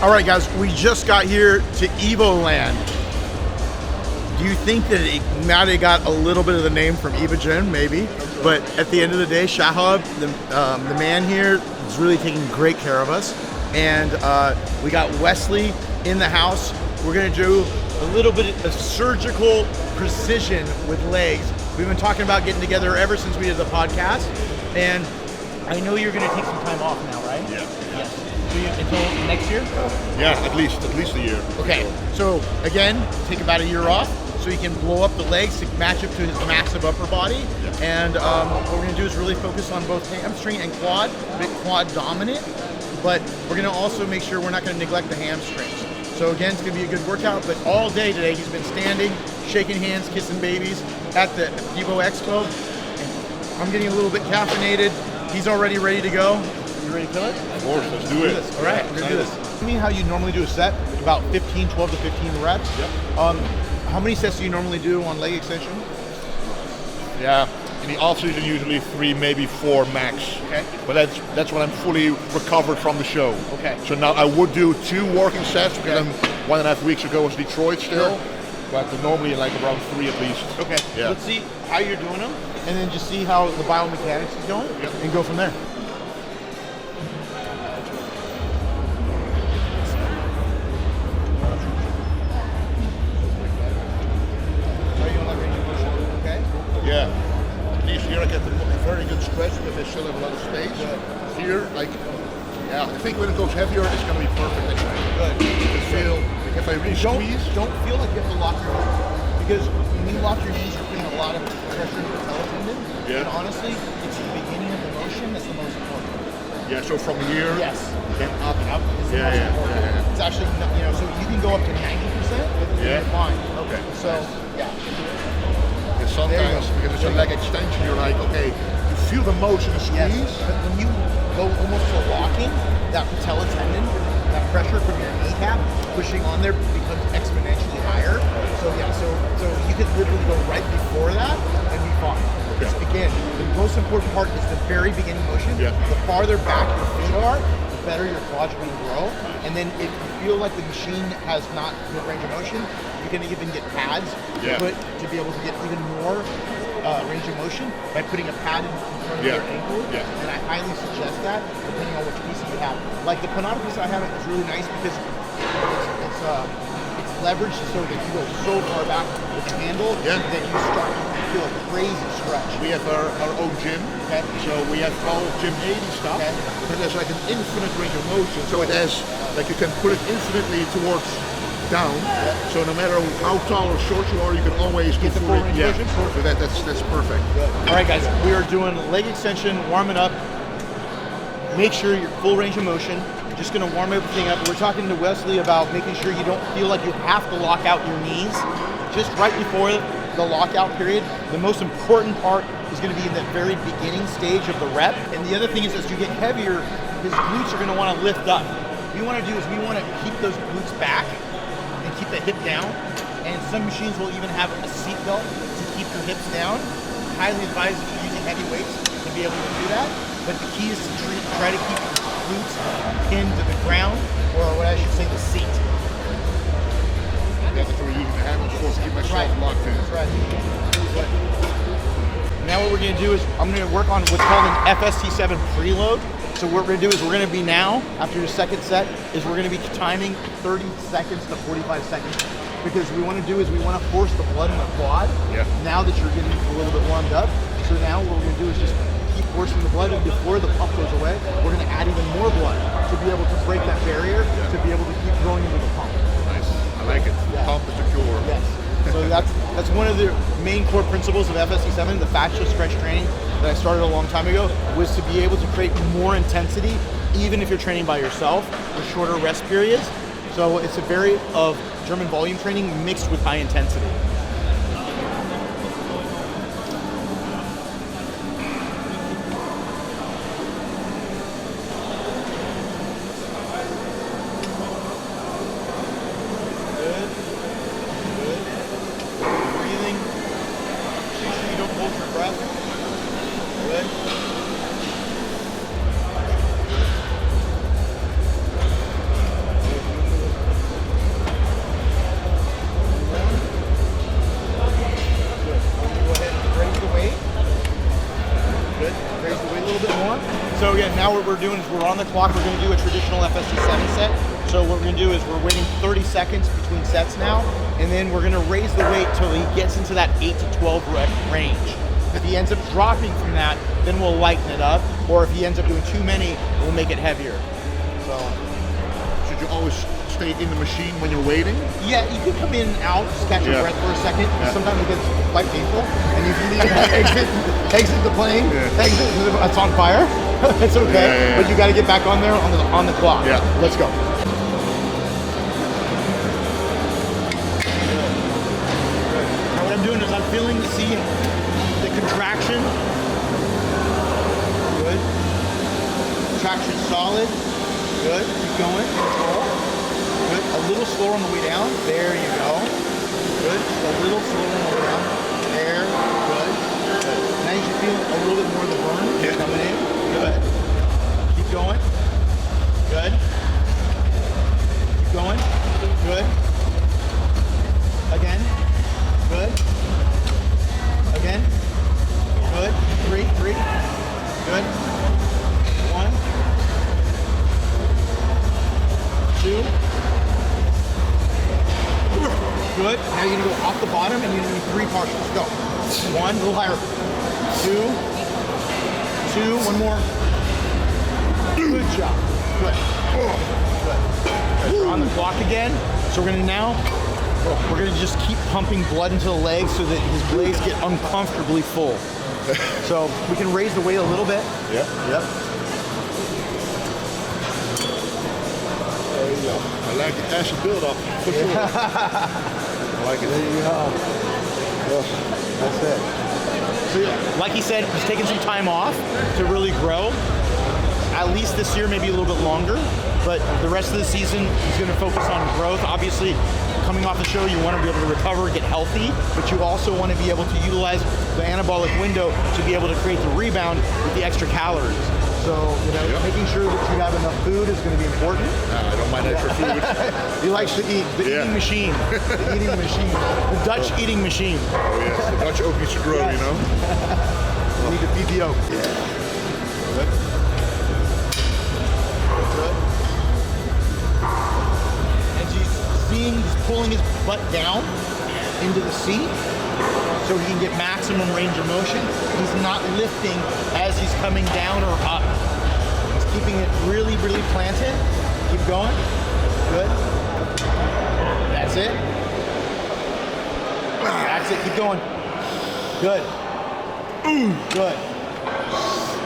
All right, guys, we just got here to Evo Land. Do you think that it might have got a little bit of the name from Eva Jen? Maybe. But at the end of the day, Shahab, the man here, is really taking great care of us. And we got Wesley in the house. We're gonna do a little bit of surgical precision with legs. We've been talking about getting together ever since we did the podcast. And I know you're gonna take some time off now, right? Yeah. Yes. Until next year? Yeah, at least a year. Okay, so again, take about a year off so he can blow up the legs to match up to his massive upper body. Yeah. And what we're gonna do is really focus on both hamstring and quad, a bit quad dominant, but we're gonna also make sure we're not gonna neglect the hamstrings. So again, it's gonna be a good workout, but all day today he's been standing, shaking hands, kissing babies at the Evo Expo. And I'm getting a little bit caffeinated. He's already ready to go. You ready to kill it? Of course, let's do it. All right, we're gonna do this. Tell me how you normally do a set, about 12 to 15 reps. Yep. How many sets do you normally do on leg extension? Yeah, in the off season usually 3, maybe 4 max. Okay. But that's when I'm fully recovered from the show. Okay. So now I would do 2 working sets because I'm 1.5 weeks ago was Detroit still. Sure. But normally like around 3 at least. Okay. Yeah. Let's see how you're doing them, and then just see how the biomechanics is going, Yep. and go from there. Yeah. At least here I get a very good stretch because I still have a lot of space. Here, like, yeah, I think when it goes heavier, it's going to be perfect anyway. Good. You can feel, like if I really squeeze. Don't feel like you have to lock your knees, because when you lock your knees, you're putting a lot of pressure on the patella tendon. Yeah. And honestly, it's the beginning of the motion that's the most important. Yeah, so from here, Yes. then up. Up is the Yeah, most yeah, important. yeah, yeah. It's actually, so you can go up to 90%, and Yeah. you're fine. Okay. So, yeah. Because sometimes, because it's a leg extension, you're like, okay, you feel the motion, the Yes. squeeze. But when you go almost to locking, that patella tendon, that pressure from your kneecap pushing on there becomes exponentially higher. So yeah, so you could literally go right before that and be fine. Okay. Again, the most important part is the very beginning motion. Yeah. The farther back your feet are, the better your quads will grow. And then if you feel like the machine has not good range of motion, you can even get pads Yeah. put to be able to get even more range of motion by putting a pad in front of Yeah. your ankle. Yeah. And I highly suggest that, depending on which piece you have. Like the Panada piece I have is really nice because it's leveraged so that you go so far back with the handle Yeah. that you start to feel a crazy stretch. We have our own gym, Okay. so we have all Gym 80 stuff, Okay. but there's like an infinite range of motion, so it has, like you can put it infinitely towards down, so no matter how tall or short you are, you can always Get the go full for it. range of Yeah, motion? so that's perfect. All right, guys, we are doing leg extension, warming up. Make sure you're full range of motion. You're just gonna warm everything up. We're talking to Wesley about making sure you don't feel like you have to lock out your knees. Just right before the lockout period, the most important part is gonna be in the very beginning stage of the rep. And the other thing is, as you get heavier, his glutes are gonna wanna lift up. What we wanna do is we wanna keep those glutes back and keep the hip down. And some machines will even have a seat belt to keep your hips down. Highly advised if you're using heavy weights to be able to do that. But the key is to try to keep your glutes pinned to the ground, or what I should say, the seat. Yeah, that's what we're using the handles for to keep myself locked in. That's right. Now what we're gonna do is I'm gonna work on what's called an FST7 preload. So what we're gonna do is we're gonna be now, after the second set, is we're gonna be timing 30 seconds to 45 seconds. Because we wanna do is we wanna force the blood in the quad. Yeah. Now that you're getting a little bit warmed up. So now what we're gonna do is just keep forcing the blood, and before the pump goes away, we're gonna add even more blood to be able to break that barrier, to be able to keep going into the pump. Nice, I like it. Yeah. Pump is the cure. Yes. So that's one of the main core principles of FST7, the fascia stretch training that I started a long time ago, was to be able to create more intensity, even if you're training by yourself, with shorter rest periods. So it's a very of German volume training mixed with high intensity. we're doing is we're on the clock. We're gonna do a traditional FSC7 set. So what we're gonna do is we're waiting 30 seconds between sets now, and then we're gonna raise the weight till he gets into that 8 to 12 rep range. If he ends up dropping from that, then we'll lighten it up. Or if he ends up doing too many, we'll make it heavier. So, should you always stay in the machine when you're waiting? yeah, you can come in and out, just catch your breath for a second. Sometimes it gets quite painful, and if you need to exit the plane, exit, it's on fire. It's okay, but you got to get back on there on the clock. Yeah, let's go. Now what I'm doing is I'm feeling the contraction. Good. Contraction solid. Good. Keep going. Control. Good. A little slower on the way down. There you go. Good. Just a little slower on the way down. There. Good. Good. Now you should feel a little bit more of the burn coming in. Good. Keep going. Good. Keep going. Good. Again. Good. Again. Good. Three. Good. 1, 2. Good. Now you're gonna go off the bottom and you're gonna do 3 partials. Go. 1, a little higher. 2. 1 more. Good job. Good. Good. We're on the clock again. So we're gonna just keep pumping blood into the legs so that his blades get uncomfortably full. So we can raise the weight a little bit. Yep. There you go. I like the acid build up for sure. I like it. There you go. That's it. So yeah, like he said, he's taking some time off to really grow. At least this year, maybe a little bit longer. But the rest of the season, he's going to focus on growth. Obviously, coming off the show, you want to be able to recover, get healthy, but you also want to be able to utilize the anabolic window to be able to create the rebound with the extra calories. So, making sure that you have enough food is going to be important. I don't mind extra food. He likes to eat. The eating machine. The eating machine. The Dutch eating machine. Oh, yes. The Dutch oak needs to grow, You need to feed the oak. Good. Good. As he's pulling his butt down into the seat so he can get maximum range of motion. He's not lifting as he's coming down or up. He's keeping it really, really planted. Keep going. Good. That's it. That's it. Keep going. Good. Good.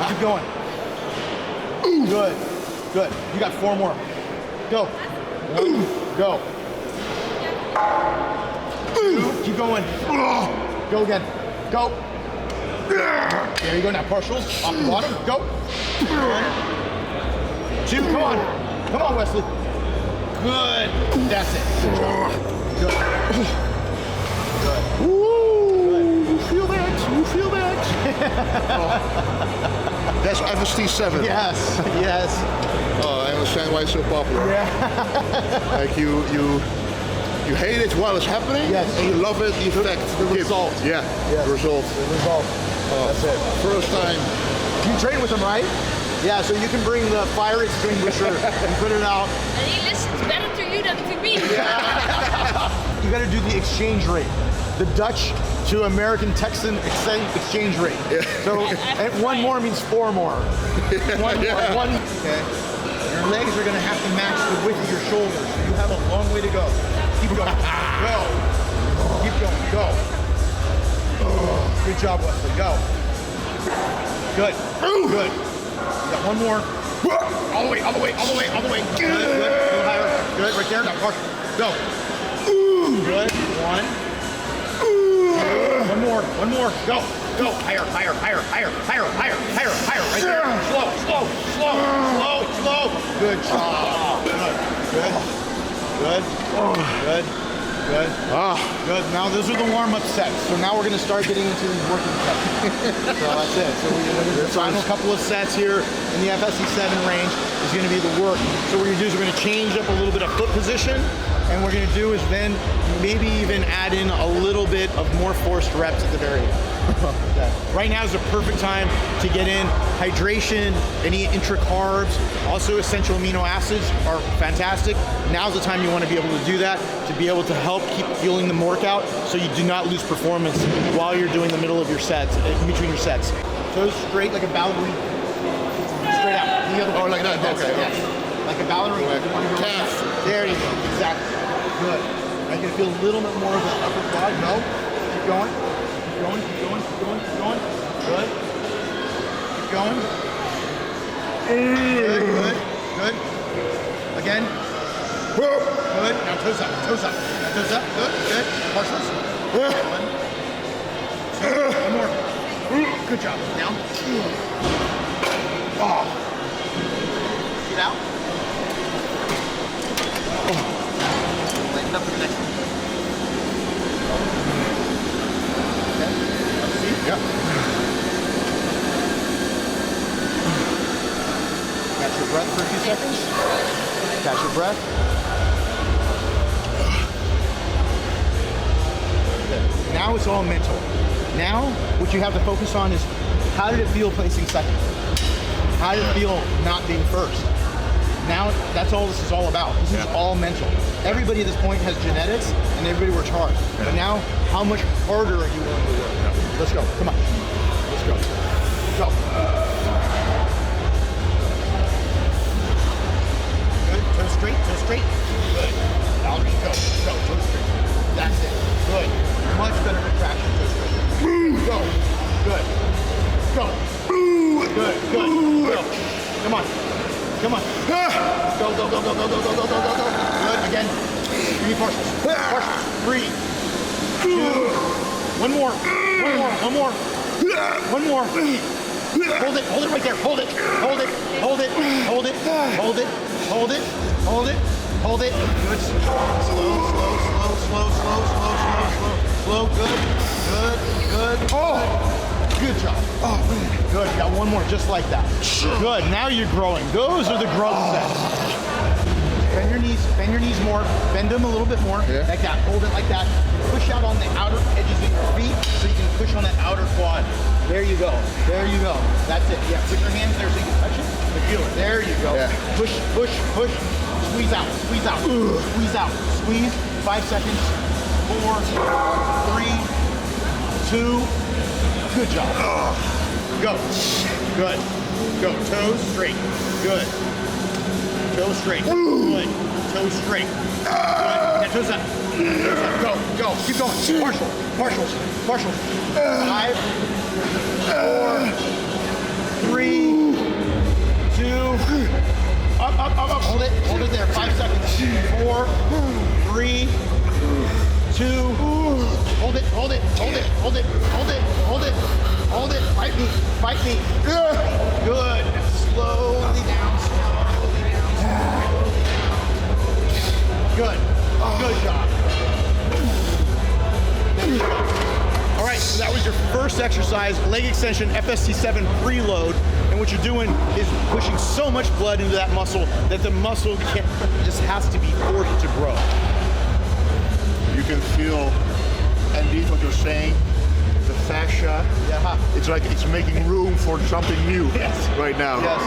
Keep going. Good. Good. You got 4 more. Go. 1. Go. 2. Keep going. Go again. Go. There you go. Now partials. Off the bottom. Go. 1. 2. Come on. Come on, Wesley. Good. That's it. Good job. Good. Good. Ooh. You feel that? You feel that? That's FST7. Yes. Yes. Oh, I understand why it's so popular. Yeah. Like you hate it while it's happening, and you love it, the effect. The result. Yeah, Yes. the result. The result. That's it. First time. You train with him, right? Yeah, so you can bring the fire extinguisher and put it out. And he listens better to you than to me. You got to do the exchange rate. The Dutch to American Texan exchange rate. So and 1 more means 4 more. 1 more. 1. Okay. Your legs are going to have to match the width of your shoulders. So you have a long way to go. Keep going. Go. Keep going. Go. Good job, Wesley. Go. Good. Good. You got 1 more. All the way, all the way, all the way, all the way. Good. Good. A little higher. Good. Right there. Now partial. Go. Good. 1. 1 more. 1 more. Go. Go. Higher, higher, higher, higher, higher, higher, higher, higher. Right there. Slow, slow, slow, slow, slow. Good job. Good. Good. Good. Good. Good. Good. Now those are the warm-up sets. So now we're going to start getting into these working sets. So that's it. So the final couple of sets here in the FSC7 range is going to be the work. So what we're going to do is we're going to change up a little bit of foot position, And what we're gonna do is then maybe even add in a little bit of more forced reps at the very end. Okay. Right now is the perfect time to get in hydration, any intra-carbs, also essential amino acids are fantastic. Now's the time you wanna be able to do that, to be able to help keep fueling the workout so you do not lose performance while you're doing the middle of your sets, in between your sets. Toes straight like a ballerina. Straight out. The other way. Oh, like that? That's Okay. it, yes. Like a ballerina. Like You wanna go calf. like that. There you go. Exactly. Good. I'm gonna feel a little bit more of the upper quad. No. Keep going. Keep going. Keep going. Keep going. Keep going. Good. Keep going. Good. Good. Good. Again. Good. Now toes up. Toes up. Now toes up. Good. Good. Partials. One. Two. One more. Good job. Down. Oh. Get out. Lighten up for the next one. Okay. Let's see. Yeah. Catch your breath for a few seconds. Catch your breath. Okay. Now it's all mental. Now, what you have to focus on is how did it feel placing second? How did it feel not being first? Now, that's all this is all about. This is all mental. Everybody at this point has genetics, and everybody works hard. But now, how much harder are you willing to work? Let's go. Come on. Let's go. Go. Good. Toe straight. Toe straight. Good. Ballerina. Go. Go. Toe straight. That's it. Good. Much better contraction. Toe straight. Go. Good. Go. Good. Good. Go. Come on. Come on. Go, go, go, go, go, go, go, go, go, go, go. Good. Again. 3 partials. Partials. 3, 2. One more. One more. One more. One more. Hold it. Hold it right there. Hold it. Hold it. Hold it. Hold it. Hold it. Hold it. Hold it. Hold it. Good. Slow, slow, slow, slow, slow, slow, slow, slow. Slow. Good. Good. Good. Oh. Good job. Oh, man. Good. You got one more just like that. Good. Now you're growing. Those are the growth sets. Bend your knees. Bend your knees more. Bend them a little bit more. Yeah. Like that. Hold it like that. Push out on the outer edges of your feet so you can push on that outer quad. There you go. There you go. That's it. Yeah. Put your hands there so you can touch it. But feel it. There you go. Yeah. Push, push, push. Squeeze out. Squeeze out. Squeeze out. Squeeze. 5 seconds. 4, 3, 2. Good job. Go. Good. Go. Toes straight. Good. Toes straight. Good. Toes straight. Good. Now toes up. Toes up. Go. Go. Keep going. Partial. Partials. Partials. 5, 4, 3, 2. Up, up, up, up. Hold it. Hold it there. 5 seconds. 4, 3, 2. Hold it. Hold it. Hold it. Hold it. Hold it. Hold it. Hold it. Fight me. Fight me. Good. Good. Slowly down. Slowly down. Good. Good job. All right, so that was your first exercise, leg extension, FST7 preload. And what you're doing is pushing so much blood into that muscle that the muscle just has to be forced to grow. You can feel, and indeed what you're saying, the fascia. Yeah. It's like it's making room for something new right now. Yes.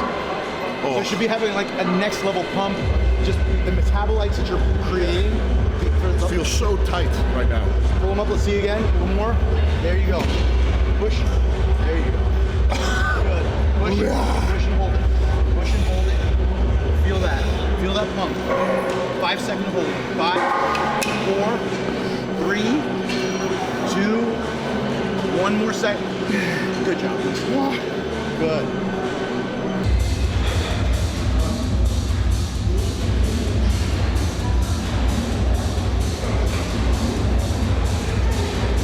Oh. So you should be having like a next level pump. Just the metabolites that you're creating. It feels so tight right now. Pull them up. Let's see again. One more. There you go. Push. There you go. Good. Push. Push and hold it. Push and hold it. Feel that. Feel that pump. 5 second hold. 5, 4, 3, 2. 1 more second. Good job. Good.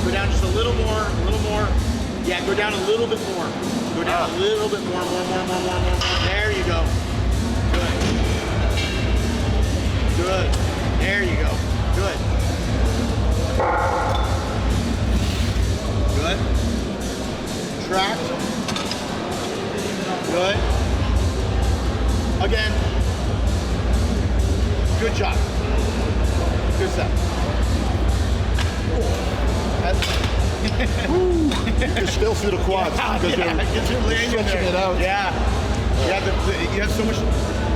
Go down just a little more, a little more. Yeah, go down a little bit more. Go down a little bit more, more. There you go. Good. Good. There you go. Good. Good. Tract. Good. Again. Good job. good set. You can still feel the quads because you're stretching it out. Yeah. You have so much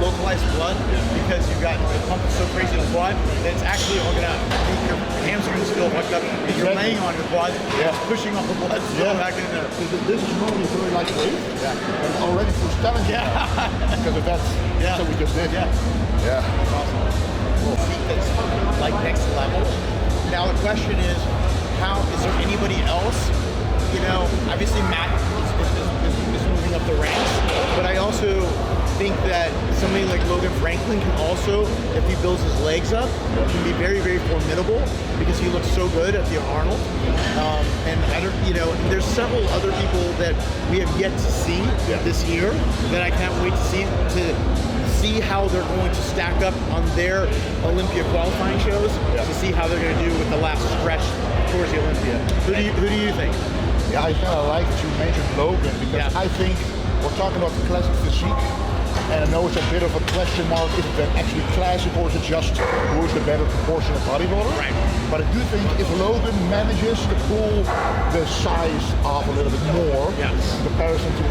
localized blood because you've got the pump is so crazy in the quad that it's actually all gonna make your hamstrings feel fucked up. You're laying on your quads, it's pushing all the blood back in there. This is normally very lightweight, and already for challenge because of that. So we just did. That's awesome. That's like next level. Now the question is, is there anybody else? You know, obviously Matt is moving up the ranks, but I also think that somebody like Logan Franklin can also, if he builds his legs up, can be very, very formidable because he looks so good at the Arnold. And I don't, there's several other people that we have yet to see this year that I can't wait to see how they're going to stack up on their Olympia qualifying shows to see how they're going to do with the last stretch towards the Olympia. Who do you think? Yeah, I kind of like to mention Logan because I think we're talking about the classic physique, and I know it's a bit of a question mark. Is it actually classic or is it just who is the better proportional bodybuilder? Right. But I do think if Logan manages to pull the size off a little bit more in comparison to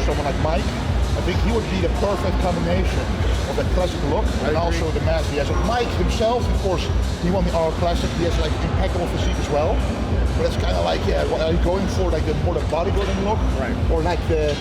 someone like Mike, I think he would be the perfect combination of that classic look and also the mass he has. Mike himself, of course, he won the R Classic. He has like impeccable physique as well. But it's kind of like, are you going for like the more the bodybuilding look, or like the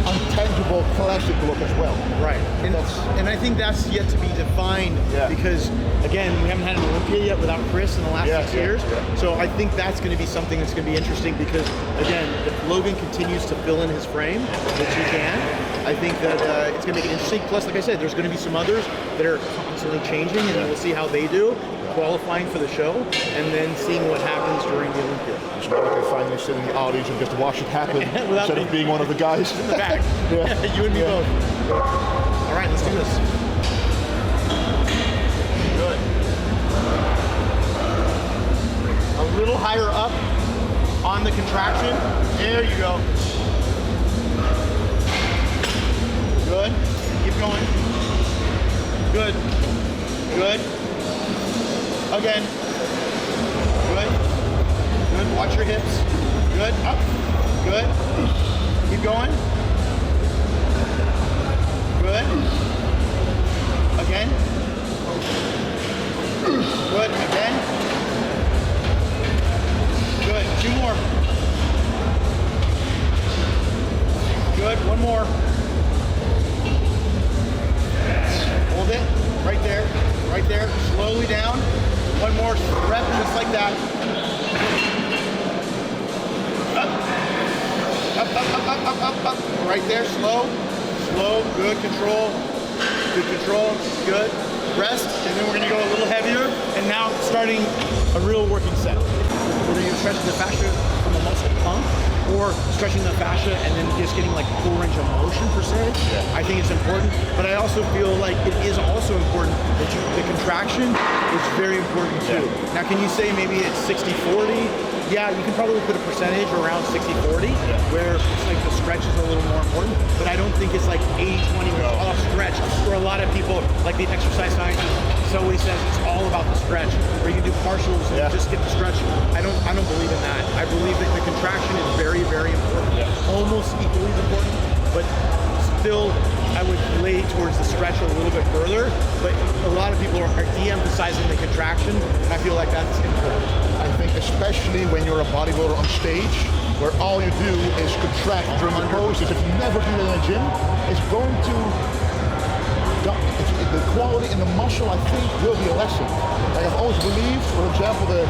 untangible classic look as well? Right. And I think that's yet to be defined because again, we haven't had an Olympia yet without Chris in the last 6 years. So I think that's going to be something that's going to be interesting because again, if Logan continues to fill in his frame, which he can, I think that it's going to make it interesting. Plus, like I said, there's going to be some others that are constantly changing, and we'll see how they do, qualifying for the show, and then seeing what happens during the Olympia. It's not like I finally sit in the audience and just watch it happen instead of being one of the guys in the back. You and me both. All right, let's do this. Good. A little higher up on the contraction. There you go. Good. Keep going. Good. Good. Again. Good. Good. Watch your hips. Good. Up. Good. Keep going. Good. Again. Good. Again. Good. 2 more. Good. 1 more. Hold it. Right there. Right there. Slowly down. 1 more rep, just like that. Up. Up, up, up, up, up, up, up. Right there. Slow. Slow. Good control. Good control. Good. Rest. And then we're going to go a little heavier. And now starting a real working set. Whether you're stretching the fascia from a muscle pump or stretching the fascia and then just getting like full range of motion per se, I think it's important. But I also feel like it is also important that the contraction is very important too. Now, can you say maybe it's 60-40? Yeah, you can probably put a percentage around 60-40 where it's like the stretch is a little more important, but I don't think it's like 80-20 where it's all stretch, where a lot of people, like the exercise scientist, always says it's all about the stretch, where you can do partials and just get the stretch. I don't believe in that. I believe that the contraction is very, very important, almost equally as important, but still I would lay towards the stretch a little bit further, but a lot of people are de-emphasizing the contraction, and I feel like that's important. I think especially when you're a bodybuilder on stage, where all you do is contract during the poses. If you never do that in a gym, it's going to, the quality in the muscle, I think, will be a lesson. Like I've always believed, for example, the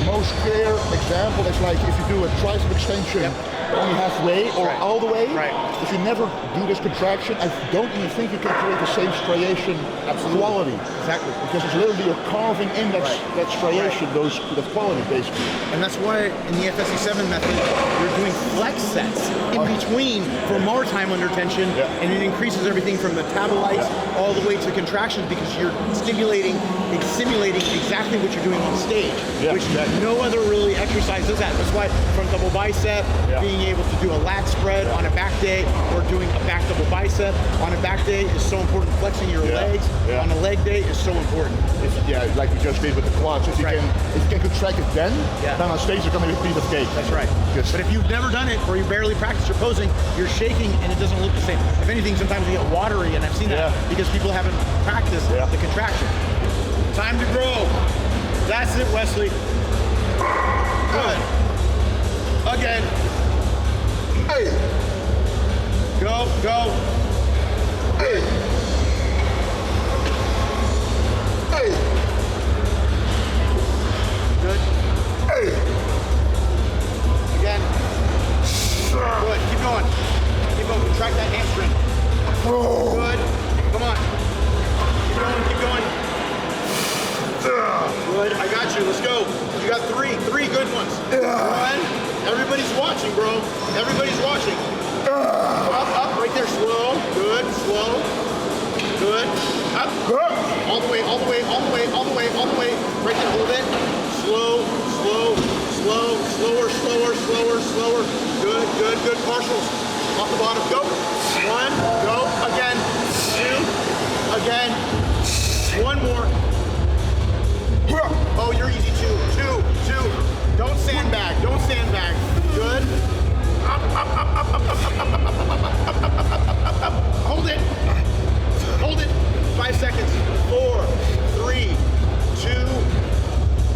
most clear example is like if you do a tricep extension only halfway or all the way, if you never do this contraction, I don't even think you can create the same striation quality. Exactly. Because it's literally you're carving in that striation, that quality basically. And that's why in the FSC7 method, you're doing flex sets in between for more time under tension, and it increases everything from metabolites all the way to contractions because you're simulating exactly what you're doing on stage, which no other really exercise does that. That's why front double bicep, being able to do a lat spread on a back day or doing a back double bicep on a back day is so important. Flexing your legs on a leg day is so important. Like we just did with the quads. If you can contract it then on stage you're going to be a piece of cake. That's right. But if you've never done it or you barely practice your posing, you're shaking and it doesn't look the same. If anything, sometimes you get watery, and I've seen that because people haven't practiced the contraction. Time to grow. That's it, Wesley. Good. Again. Hey. Go, go. Hey. Hey. Good. Hey. Again. Good. Keep going. Keep going. Contract that hamstring. Good. Come on. Keep going. Keep going. Good. I got you. Let's go. You got three good ones. One. Everybody's watching, bro. Everybody's watching. Up, right there. Slow. Good. Slow. Good. Up. All the way, all the way, all the way, all the way, all the way. Right there. Hold it. Slow, slow, slow, slower, slower, slower, slower. Good, good, good. Partials. Off the bottom. Go. One. Go. Again. Two. Again. One more. Oh, you're easy. Two. Don't sandbag. Don't sandbag. Good. Up. Hold it. Hold it. 5 seconds. 4, 3, 2,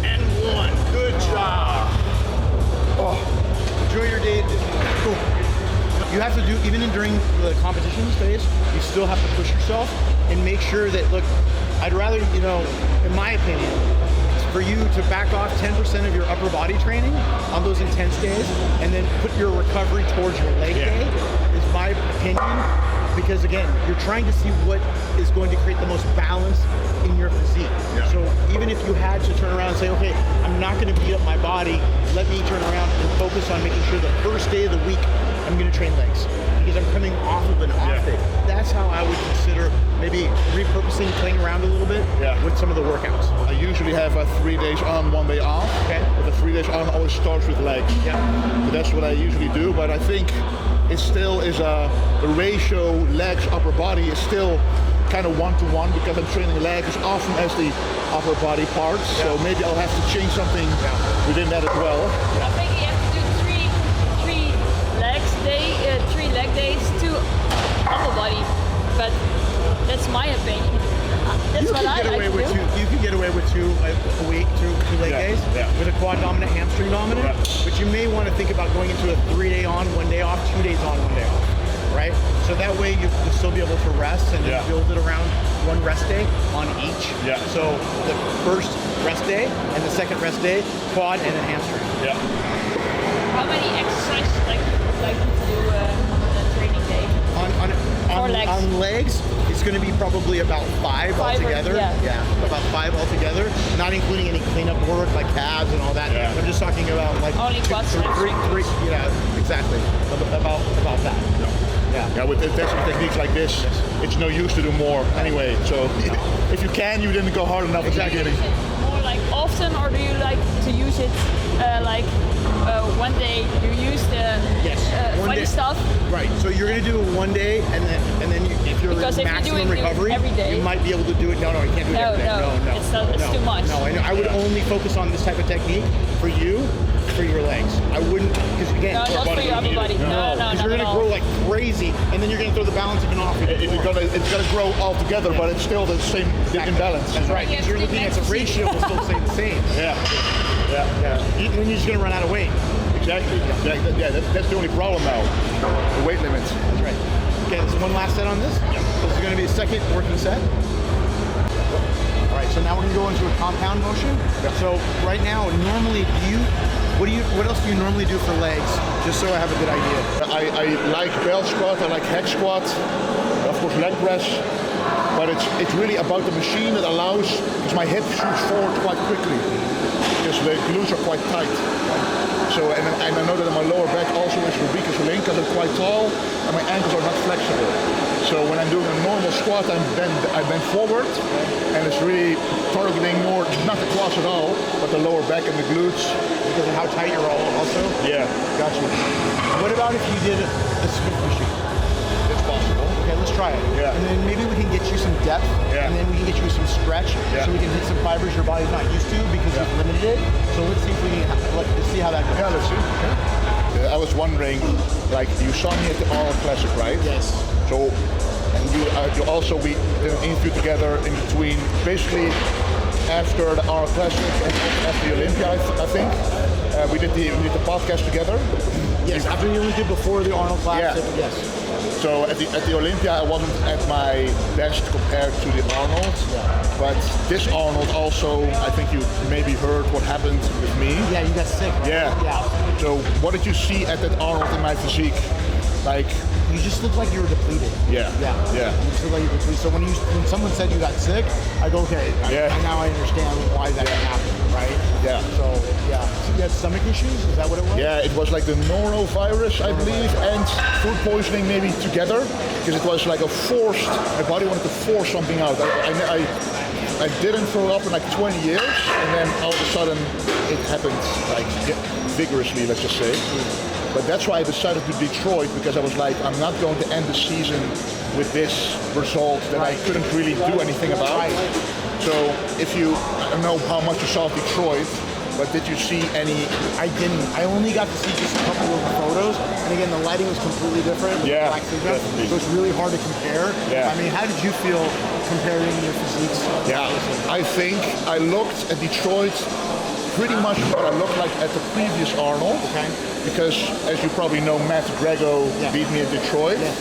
and 1. Good job. Oh, enjoy your day. Cool. You have to do, even during the competition phase, you still have to push yourself and make sure that, look, I'd rather, in my opinion, for you to back off 10% of your upper body training on those intense days and then put your recovery towards your leg day is my opinion, because again, you're trying to see what is going to create the most balance in your physique. So even if you had to turn around and say, okay, I'm not going to beat up my body, let me turn around and focus on making sure the first day of the week I'm going to train legs because I'm coming off of an off day. That's how I would consider maybe repurposing, playing around a little bit with some of the workouts. I usually have 3 days on, 1 day off. Okay. But the 3 days on always starts with legs. So that's what I usually do. But I think it still is the ratio legs upper body is still kind of 1-to-1 because I'm training legs as often as the upper body parts. So maybe I'll have to change something within that as well. I think you have to do three leg days to upper body, but that's my opinion. That's what I like to do. You can get away with two a week, two leg days with a quad dominant, hamstring dominant. But you may want to think about going into a 3 day on, 1 day off, 2 days on, 1 day off. Right? So that way you'll still be able to rest and then build it around one rest day on each. So the first rest day and the second rest day, quad and then hamstring. How many exercises like you would like to do on a training day? On legs, it's going to be probably about 5 altogether. About 5 altogether, not including any cleanup work like calves and all that. I'm just talking about like only quads. Three. Exactly. About that. With intensive techniques like this, it's no use to do more anyway. So if you can, you didn't go hard enough at the beginning. More like often, or do you like to use it one day you use the funny stuff? Right. So you're going to do it 1 day, and then if you're in maximum recovery, every day, you might be able to do it. No, you can't do it every day. No, it's too much. No, I would only focus on this type of technique for you. For your legs, I wouldn't, because again, not for your upper body. No, because you're gonna grow like crazy, and then you're gonna throw the balance even off. It's gonna grow all together, but it's still the same imbalance. That's right. Because you're looking at the ratio will still stay the same. And then you're just gonna run out of weight. Exactly. That's the only problem now. The weight limits. That's right. Okay, there's one last set on this. This is gonna be a second working set. All right, so now we're gonna go into a compound motion. So right now, normally, what else do you normally do for legs? Just so I have a good idea. I like belt squat, I like hack squat, of course leg press, but it's really about the machine that allows, because my hip shoots forward quite quickly, because the glutes are quite tight. So, and I know that my lower back also is weak as a link because I'm quite tall and my ankles are not flexible. So when I'm doing a normal squat, I bend forward, and it's really targeting more, not the quads at all, but the lower back and the glutes. Because of how tight you're all also? Yeah. Gotcha. What about if you did a Smith machine? It's possible. Okay, let's try it. Yeah. And then maybe we can get you some depth, Yeah. and then we can get you some stretch, Yeah. so we can hit some fibers your body's not used to because you've limited it. So let's see if we can, let's see how that goes. Yeah, let's see. Okay. I was wondering, like, you saw me at the Arnold Classic, right? Yes. So, and you also, we did an interview together in between, basically after the Arnold Classic and after the Olympia, I think. We did the podcast together. Yes, after the Olympia, before the Arnold Classic, Yeah. yes. So at the Olympia, I wasn't at my best compared to the Arnold. But this Arnold also, I think you maybe heard what happened with me. Yeah, you got sick, right? Yeah. So what did you see at that Arnold in my physique? Like, You just look like you were depleted. Yeah. Yeah. Yeah. You just look like you were depleted. So when someone said you got sick, I go, okay, now I understand why that happened, right? Yeah. So, yeah. So you had stomach issues? Is that what it was? yeah, it was like the norovirus, I believe, and food poisoning maybe together, because it was like my body wanted to force something out. I didn't throw up in like 20 years, and then all of a sudden it happened like vigorously, let's just say. But that's why I decided to Detroit, because I was like, I'm not going to end the season with this result that I couldn't really do anything about. So I don't know how much you saw of Detroit, but did you see any? I didn't. I only got to see just a couple of photos, and again, the lighting was completely different. With Yeah, the black syndrome, definitely. so it's really hard to compare. Yeah. I mean, how did you feel comparing your physiques? Yeah, I think I looked at Detroit pretty much what I looked like at the previous Arnold. Okay. Because, as you probably know, Matt Grego beat me in Detroit. Yeah.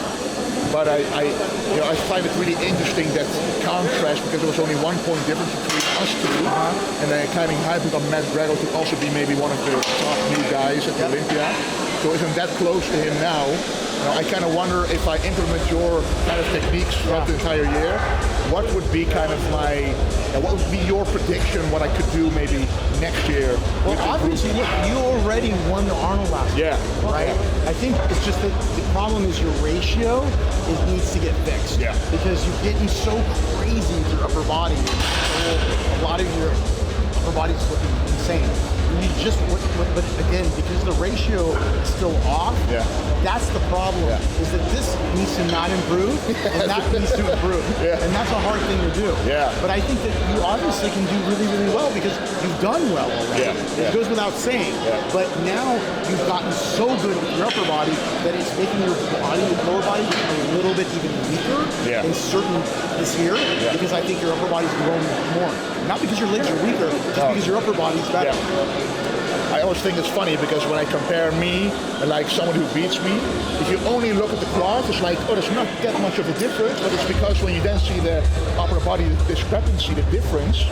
But I find it really interesting that contrast, because there was only 1 point difference between us two, and I kind of hyped on Matt Grego to also be maybe one of the top new guys at the Olympia. So if I'm that close to him now, I kind of wonder if I implement your kind of techniques throughout the entire year, what would be kind of what would be your prediction what I could do maybe next year? Well, obviously, look, you already won the Arnold last year. Yeah. Right? I think it's just that the problem is your ratio needs to get fixed. Yeah. Because you're getting so crazy with your upper body. A lot of your upper body's looking insane. You just, but again, because the ratio is still off, that's the problem. Is that this needs to not improve, and that needs to improve, and that's a hard thing to do. But I think that you obviously can do really, really well because you've done well already. It goes without saying. But now you've gotten so good with your upper body that it's making your lower body a little bit even weaker in certain this year because I think your upper body's growing more. Not because your legs are weaker, just because your upper body's better. I always think it's funny because when I compare me and like someone who beats me, if you only look at the quads, it's like, oh, there's not that much of a difference, but it's because when you then see the upper body discrepancy, the difference,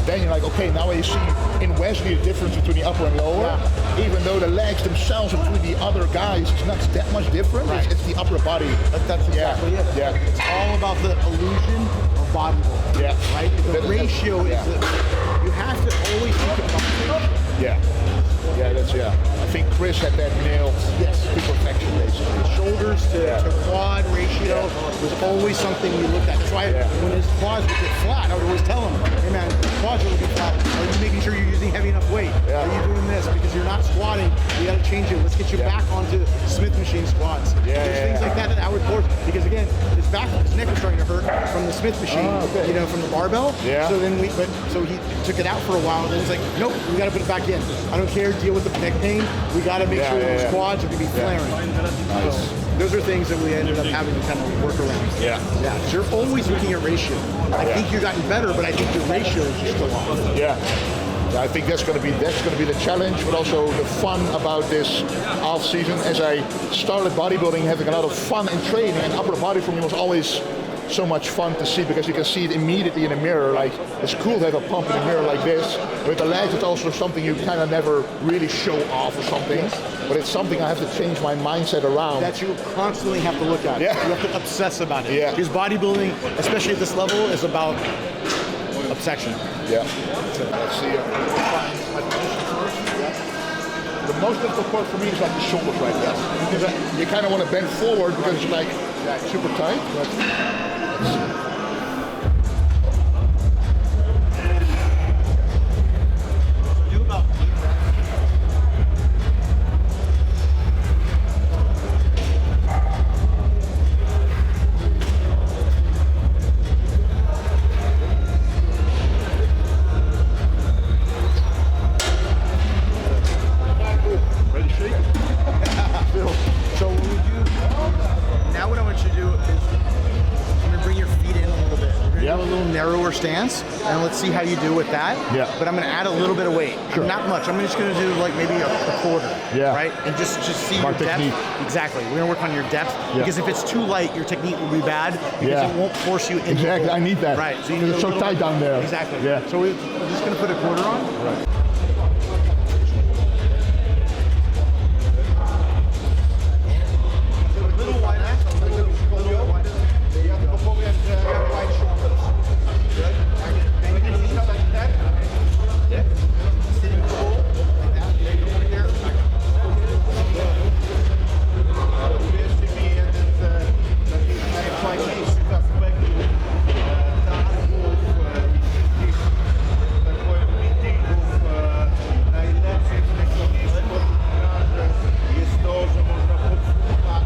then you're like, okay, now I see in Wesley the difference between the upper and lower, even though the legs themselves between the other guys, it's not that much different, it's the upper body. That's exactly it. It's all about the illusion of bodybuilding, right? The ratio is you have to always think about I think Chris had that nailed to perfection, basically. Shoulders to quad ratio was always something we looked at. That's why when his quads would get flat, I would always tell him, hey man, quads will get flat. Are you making sure you're using heavy enough weight? Are you doing this? Because you're not squatting, you gotta change it. Let's get you back onto Smith machine squats. There's things like that I would force, because again, his neck was starting to hurt from the Smith machine, from the barbell. So then so he took it out for a while, and then he's like, nope, we gotta put it back in. I don't care, deal with the neck pain. We gotta make sure those quads are gonna be flaring. So those are things that we ended up having to kind of work around. So you're always looking at ratio. I think you've gotten better, but I think your ratio is just still off. I think that's going to be the challenge, but also the fun about this off season. As I started bodybuilding, having a lot of fun in training, and upper body for me was always so much fun to see because you can see it immediately in the mirror. Like, it's cool to have a pump in the mirror like this. With the legs, it's also something you kind of never really show off or something. But it's something I have to change my mindset around. That you constantly have to look at. You have to obsess about it. Because bodybuilding, especially at this level, is about obsession. Let's see. The most difficult part for me is like the shoulders right now. Because you kind of want to bend forward because it's like super tight. Let's see. stance, and let's see how you do with that. Yeah. But I'm gonna add a little bit of weight. Sure. Not much. I'm just gonna do like maybe a quarter. Yeah. Right? And just see My your technique. depth. Exactly. We're gonna work on your depth Yeah. because if it's too light, your technique will be bad because Yeah. it won't force you into Exactly, the I need that. Right. So you Because need it's a so little tight bit- down there. Exactly. Yeah. So we're just gonna put a quarter on. Right. A little wider. Sitting full like that. Right there. Jest to, że można podsłuchać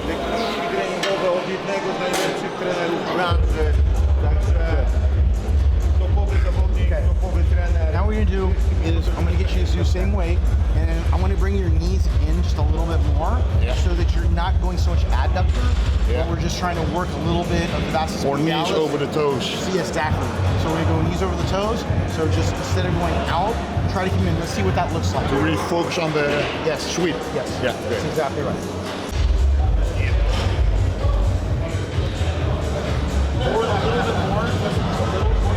techniki treningowe od jednego z najlepszych trenerów w branży. Także topowy zawodnik, topowy trener. Now what you're gonna do is I'm gonna get you to do the same weight, and I'm gonna bring your knees in just a little bit more, Yeah. so that you're not going so much adductor. Yeah. But we're just trying to work a little bit of the vastus Or knees medialis. over the toes. See, exactly. So we're gonna go knees over the toes. So just instead of going out, try to come in. Let's see what that looks like. To really focus on the Yes. sweep. Yes. Yeah. That's exactly right. Forward a little bit more. Just a little more.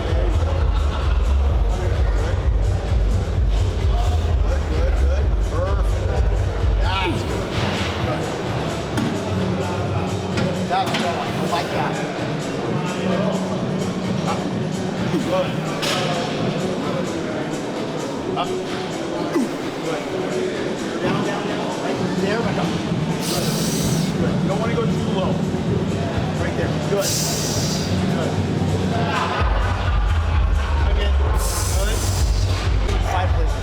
Good. Perfect. That's good. That's going. I like that. Up. Good. Up. Good. Down. Right there, back up. Good. You don't want to go too low. Right there. Good. Again. Good. 5 places.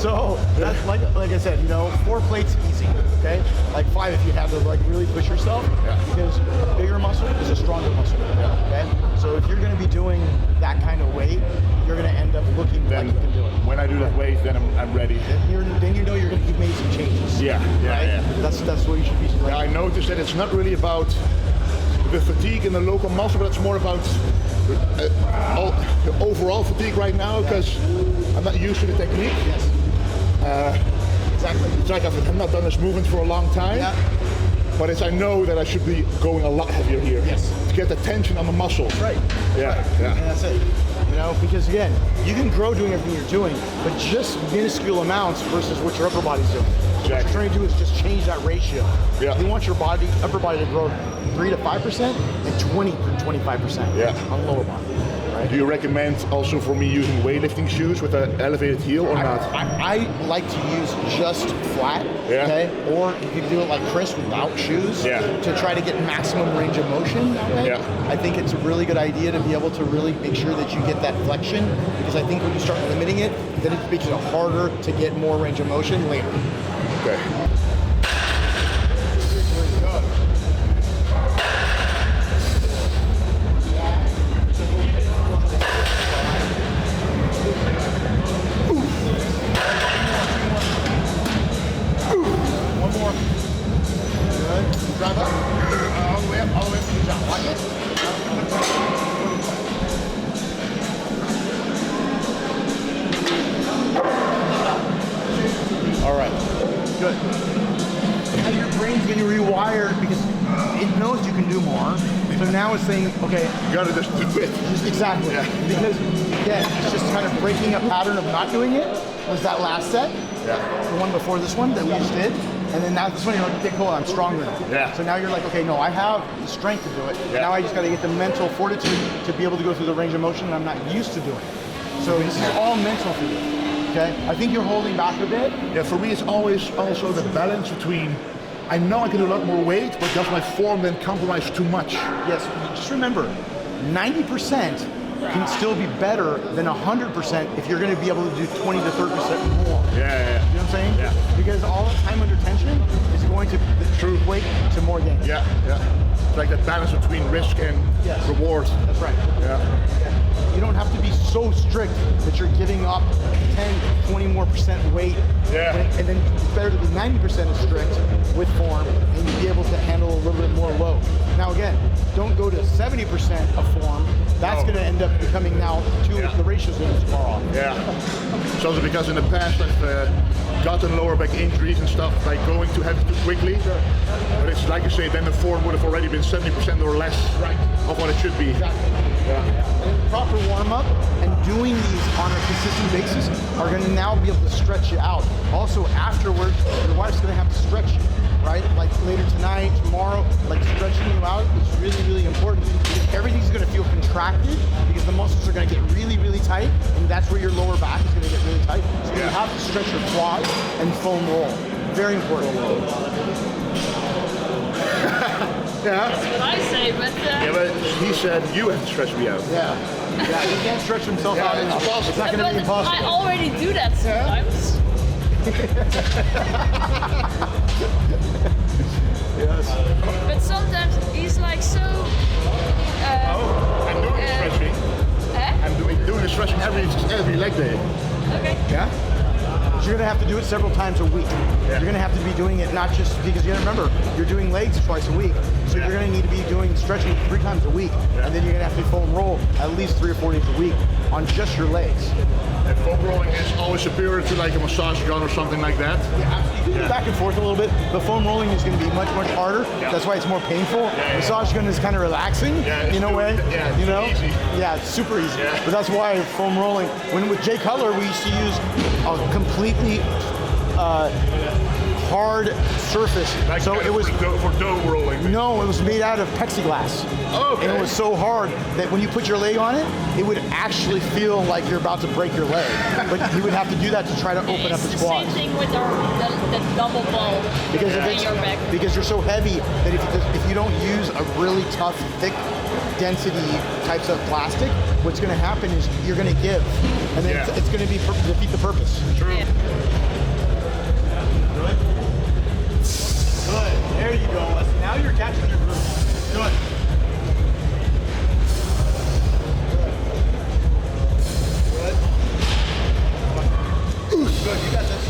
So that's like I said, 4 plates easy. Okay, like 5 if you have to like really push yourself. Yeah. Because bigger muscle is a stronger muscle. Yeah. Okay, so if you're going to be doing that kind of weight, you're going to end up looking Then like you can do it. when I do that weight, then I'm ready. Then you know you've made some changes. Yeah. Right? That's what you should be doing. I noticed that it's not really about the fatigue in the local muscle, but it's more about the overall fatigue right now because I'm not used to the technique. Yes. Exactly. It's like I've not done this movement for a long time, Yeah. but I know that I should be going a lot heavier here. Yes. To get the tension on the muscle. Right. Yeah. And Yeah. that's it. Because again, you can grow doing everything you're doing, but just minuscule amounts versus what your upper body's doing. What you're Exactly. trying to do is just change that ratio. Yeah. You want your upper body to grow 3 to 5% and 20 to 25% Yeah. on lower body. Right? Do you recommend also for me using weightlifting shoes with an elevated heel or not? I like to use just flat, Yeah. okay? Or you can do it like Chris without shoes Yeah. to try to get maximum range of motion that way. Yeah. I think it's a really good idea to be able to really make sure that you get that flexion because I think when you start limiting it, then it makes it harder to get more range of motion later. Okay. One more. Good. Drive up. All the way up to the top. Watch it. All right. Good. Now your brain's getting rewired because it knows you can do more. So now it's saying, okay, You gotta just do it. exactly. Yeah. Because again, it's just kind of breaking a pattern of not doing it. Was that last set? Yeah. The one before this one that we just did, and then now this one you're like, okay, cool, I'm stronger now. Yeah. So now you're like, okay, no, I have the strength to do it. Yeah. Now I just got to get the mental fortitude to be able to go through the range of motion that I'm not used to doing. So this is all mental for you. Okay. I think you're holding back a bit. Yeah, for me it's always also the balance between I know I can do a lot more weight, but does my form then compromise too much? Yes. Just remember, 90% can still be better than 100% if you're going to be able to do 20 to 30% more. Yeah. You know what I'm saying? Yeah. Because all the time under tension is going to equate to more gains. Yeah. It's like that balance between risk and Yes. reward. That's right. Yeah. You don't have to be so so strict that you're giving up 10, 20 more percent weight. Yeah. And then it's better to be 90% as strict with form and be able to handle a little bit more load. Now again, don't go to 70% of form. That's going to end up becoming now the ratio's going to far off. Yeah. So also because in the past I've gotten lower back injuries and stuff by going too heavy too quickly. Sure. But it's like you say, then the form would have already been 70% or less of what it should be. Exactly. Yeah. And proper warm up and doing these on a consistent basis are going to now be able to stretch you out. Also, afterwards, your wife's going to have to stretch you, right? Like later tonight, tomorrow, like stretching you out is really, really important because everything's going to feel contracted because the muscles are going to get really, really tight, and that's where your lower back is going to get really tight. So you have to stretch your quads and foam roll. Very important. Yeah. That's what I say, but Yeah, but he said you have to stretch me out. Yeah. Yeah, he can't stretch himself out enough. It's not going to be impossible. I already do that sometimes. Yes. But sometimes he's like so. I'm doing the stretching. I'm doing the stretching every leg day. Okay. Yeah? You're going to have to do it several times a week. You're going to have to be doing it not just because you got to remember, you're doing legs twice a week. So you're going to need to be doing stretching 3 times a week. And then you're going to have to foam roll at least 3 or 4 days a week on just your legs. And foam rolling is always superior to like a massage gun or something like that. Yeah, you can go back and forth a little bit. The foam rolling is going to be much, much harder. Yeah. That's why it's more painful. Massage gun is kind of relaxing in a way. Yeah, you know? easy. Yeah, it's super easy. Yeah. But that's why foam rolling. When with Jay Cutler, we used to use a completely hard surface. Like so it was for dough rolling. no, it was made out of plexiglass. Okay. And it was so hard that when you put your leg on it, it would actually feel like you're about to break your leg. But he would have to do that to try to open up It's his the quads. same thing with the double ball Because in your back. because you're so heavy that if you don't use a really tough, thick density types of plastic, what's going to happen is you're going to give, and then it's going to be defeat the purpose. True. Yeah. Good. There you go. Now you're catching your groove. Good. Good. Good. You got this.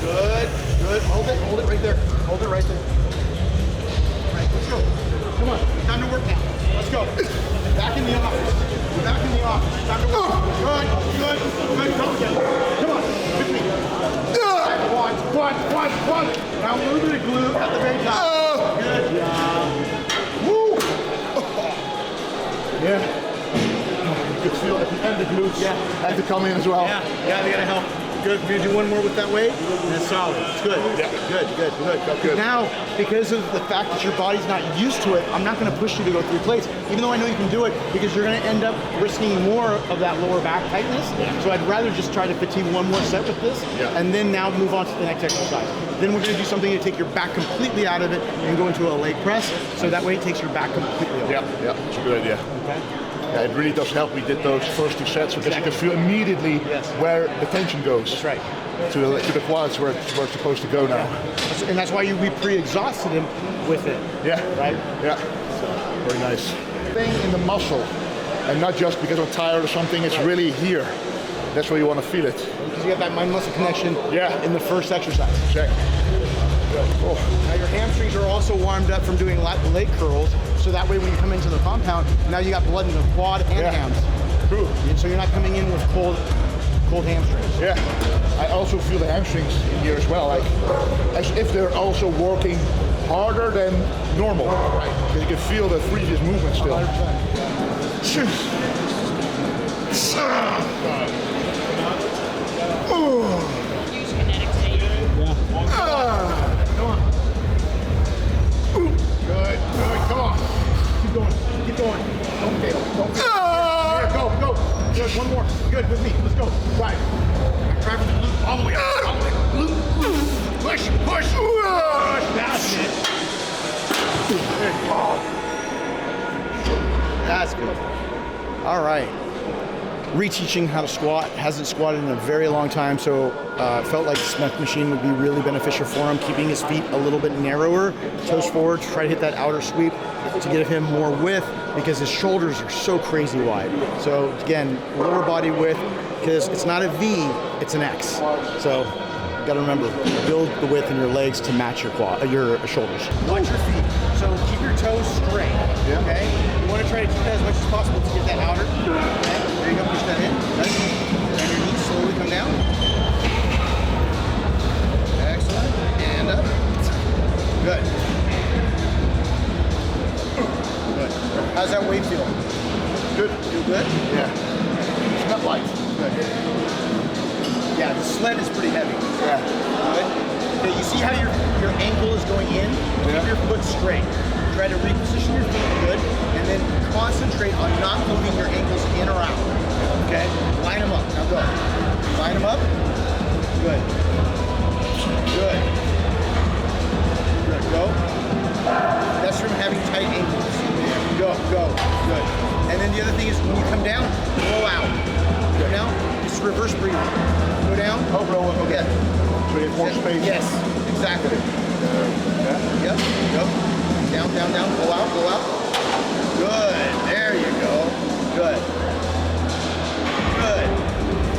Good. Good. Hold it right there. Hold it right there. All right, let's go. Come on. Time to work now. Let's go. Back in the office. We're back in the office. Time to work. Good. Good. Good. Come together. Come on. With me. One. Now a little bit of glue at the very top. Good job. Woo! Yeah. You could feel at the end the glutes had to come in as well. Yeah, they gotta help. Good. We're gonna do one more with that weight. That's solid. It's good. Yeah. Good. Now, because of the fact that your body's not used to it, I'm not gonna push you to go 3 plates, even though I know you can do it, because you're gonna end up risking more of that lower back tightness. So I'd rather just try to fatigue one more set with this, and then now move on to the next exercise. Then we're gonna do something to take your back completely out of it and go into a leg press, so that way it takes your back completely out. Yeah, it's a good idea. Okay. Yeah, it really does help. We did those first 2 sets because you can feel immediately where the tension goes. That's right. To the quads where it's supposed to go now. And that's why we pre-exhausted him with it. Yeah. Right? Yeah. Very nice. Thing in the muscle, and not just because I'm tired or something. It's really here. That's where you want to feel it. Because you have that mind-muscle connection in the first exercise. Check. Oh. Now your hamstrings are also warmed up from doing leg curls, so that way when you come into the compound, now you got blood in the quad and hams. True. And so you're not coming in with cold hamstrings. Yeah. I also feel the hamstrings in here as well, like as if they're also working harder than normal. Right. Because you can feel the previous movement still. 100%. Use kinetic tape. Come on. Good. Come on. Keep going. Don't fail. Here, go. Good. One more. Good. With me. Let's go. Right. Try for the glute all the way up. Glute. Push. That's it. That's good. All right. reteaching how to squat. Hasn't squatted in a very long time, so felt like the Smith machine would be really beneficial for him, keeping his feet a little bit narrower, toes forward to try to hit that outer sweep to give him more width because his shoulders are so crazy wide. So again, lower body width, because it's not a V, it's an X. So you gotta remember, build the width in your legs to match your shoulders. Watch your feet. So keep your toes straight, okay? You wanna try to keep that as much as possible to get that outer. Okay? There you go, push that in. Right? And your knees slowly come down. Excellent. And up. Good. Good. How's that weight feel? Good. Feel good? Yeah. It's not light. Good. Yeah, the sled is pretty heavy. Yeah. Good. Okay, you see how your ankle is going in? Keep your foot straight. Try to reposition your feet good, and then concentrate on not moving your ankles in or out. Okay? Line them up. Now go. Line them up. Good. Good. Good. Go. That's from having tight ankles. Go. Go. Good. And then the other thing is when you come down, blow out. Go down. It's reverse breathing. Go down. Oh, blow up. Okay. So you have more space. Yes. Exactly. Yeah. Yep. Yep. Down, down, down. Pull out, pull out. Good. There you go. Good. Good.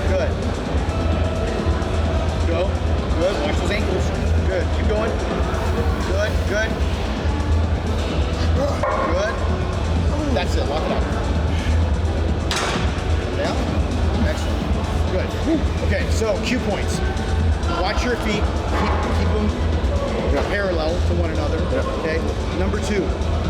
Good. Go. Good. Watch those ankles. Good. Keep going. Good. Good. Good. That's it. Lock it out. Down. Excellent. Good. Okay. So cue points. Watch your feet. Keep them parallel to one another. Okay. Number 2,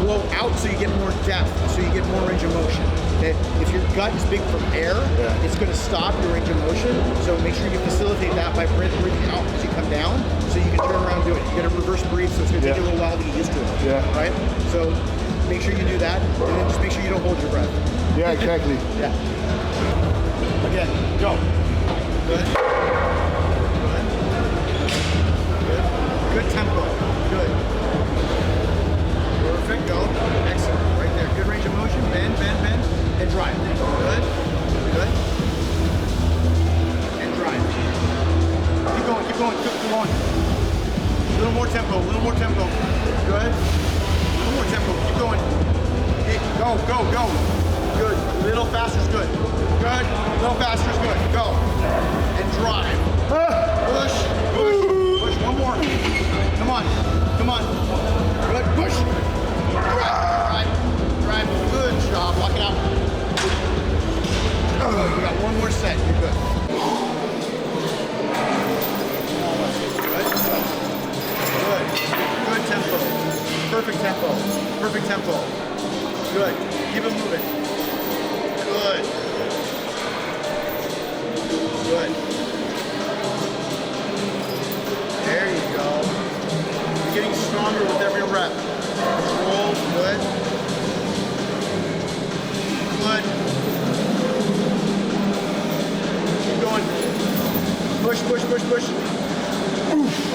blow out so you get more depth, so you get more range of motion. Okay. If your gut is big from air, it's going to stop your range of motion. So make sure you facilitate that by breathing out as you come down, so you can turn around and do it. You got to reverse breathe, so it's going to take you a little while to get used to it. Yeah. Right. So make sure you do that, and then just make sure you don't hold your breath. Yeah, exactly. Yeah. Again, go. Good. Good tempo. Good. Perfect. Go. Excellent. Right there. Good range of motion. Bend, bend, bend. And drive. Good. Good. And drive. Keep going. Keep going. Keep going. A little more tempo. A little more tempo. Good. A little more tempo. Keep going. Go. Go. Go. Good. A little faster is good. Good. A little faster is good. Go. And drive. Push. Push. Push. One more. Come on. Come on. Good. Push. Drive. Drive. Good job. Lock it out. We got one more set. You're good. Good. Good. Good tempo. Perfect tempo. Perfect tempo. Good. Keep it moving. Good. Good. There you go. You're getting stronger with every rep. Control, good. Good. Keep going. Push, push, push, push.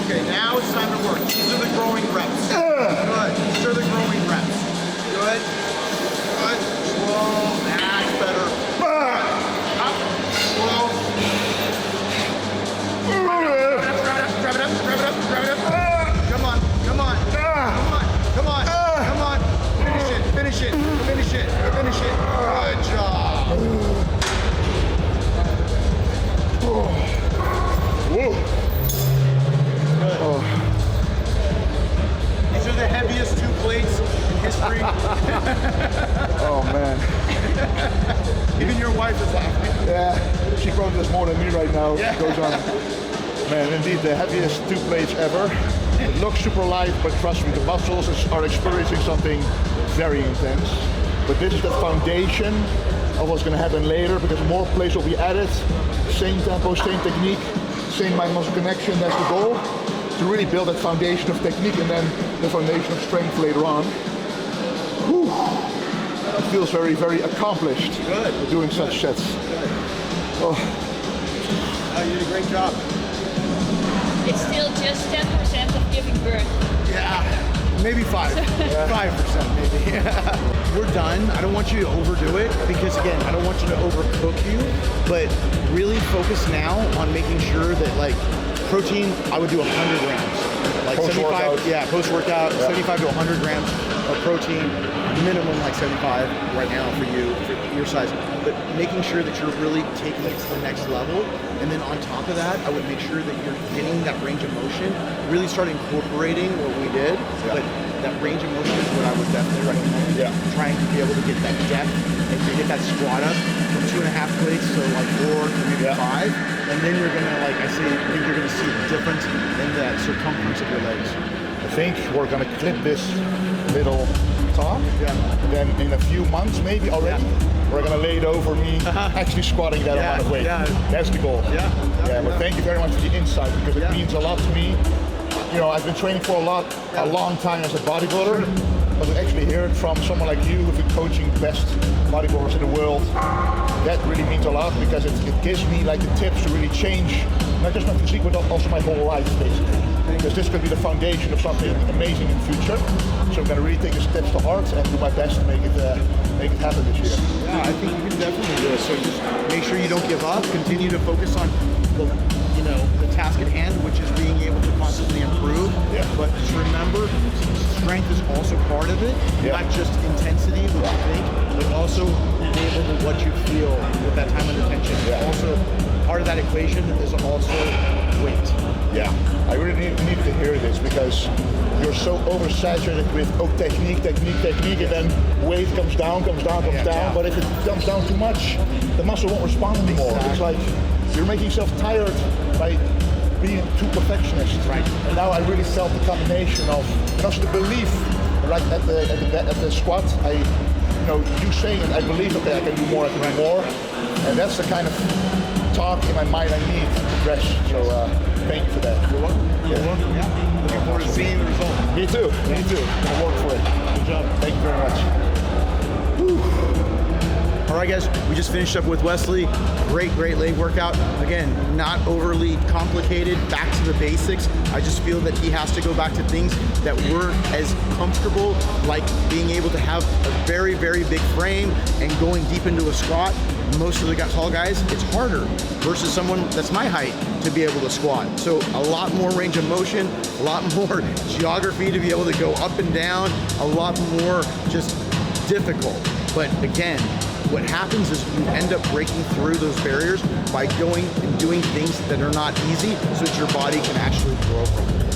Okay, now it's time to work. These are the growing reps. Good. These are the growing reps. Good. Good. Slow. That's better. Up. Slow. Grab it up, grab it up, grab it up. Come on, come on, come on, come on, come on. Finish it, finish it, finish it, finish it. Good job. Whoa. Good. These are the heaviest 2 plates in history. Oh man. Even your wife is laughing. Yeah, she probably does more than me right now. Yeah. She goes on. Man, indeed the heaviest 2 plates ever. It looks super light, but trust me, the muscles are experiencing something very intense. But this is the foundation of what's going to happen later, because more plates will be added. Same tempo, same technique, same mind-muscle connection. That's the goal, to really build that foundation of technique and then the foundation of strength later on. Whew. It feels very, very accomplished. Good. Doing such sets. Good. Oh. You did a great job. It's still just 10% of giving birth. Yeah. Maybe 5%, maybe. We're done. I don't want you to overdo it because again, I don't want you to overcook you, but really focus now on making sure that like protein, I would do 100 grams. Like Post-workout. 75, post-workout, 75 to 100 grams of protein, minimum like 75 right now for you, for your size. But making sure that you're really taking it to the next level. And then on top of that, I would make sure that you're getting that range of motion, really start incorporating what we did. But that range of motion is what I would definitely recommend. Trying to be able to get that depth and to get that squat up from 2.5 plates to like 4 to maybe 5. And then you're gonna, like I think you're gonna see a difference in that circumference of your legs. I think we're gonna clip this little talk. Then in a few months, maybe already, we're gonna lay it over me actually squatting that amount of weight. That's the goal. But thank you very much for the insight because it means a lot to me. You know, I've been training for a long time as a bodybuilder, but to actually hear it from someone like you who's been coaching the best bodybuilders in the world, that really means a lot because it gives me like the tips to really change not just my physique but also my whole life basically. Because this could be the foundation of something amazing in the future. So I'm going to really take the steps to heart and do my best to make it happen this year. Yeah, I think you can definitely do it. So just make sure you don't give up. Continue to focus on the task at hand, which is being able to constantly improve. But just remember, strength is also part of it. Not just intensity, what you think, but also being able to what you feel with that time and attention. Also, part of that equation is also weight. I really need to hear this because you're so oversaturated with technique, and then weight comes down. But if it comes down too much, the muscle won't respond anymore. It's like you're making yourself tired by being too perfectionist. And now I really felt the combination of, and also the belief, like at the squat, you saying it, I believe, okay, I can do more, and that's the kind of talk in my mind I need to progress. So thank you for that. You're welcome. Looking forward to seeing the result. Me too. Gonna work for it. Good job. Thank you very much. All right, guys, we just finished up with Wesley. Great leg workout. Again, not overly complicated, back to the basics. I just feel that he has to go back to things that weren't as comfortable, like being able to have a very, very big frame and going deep into a squat. Most of the tall guys, it's harder versus someone that's my height to be able to squat. So a lot more range of motion, a lot more geography to be able to go up and down, a lot more just difficult. But again, what happens is you end up breaking through those barriers by going and doing things that are not easy so that your body can actually grow from it.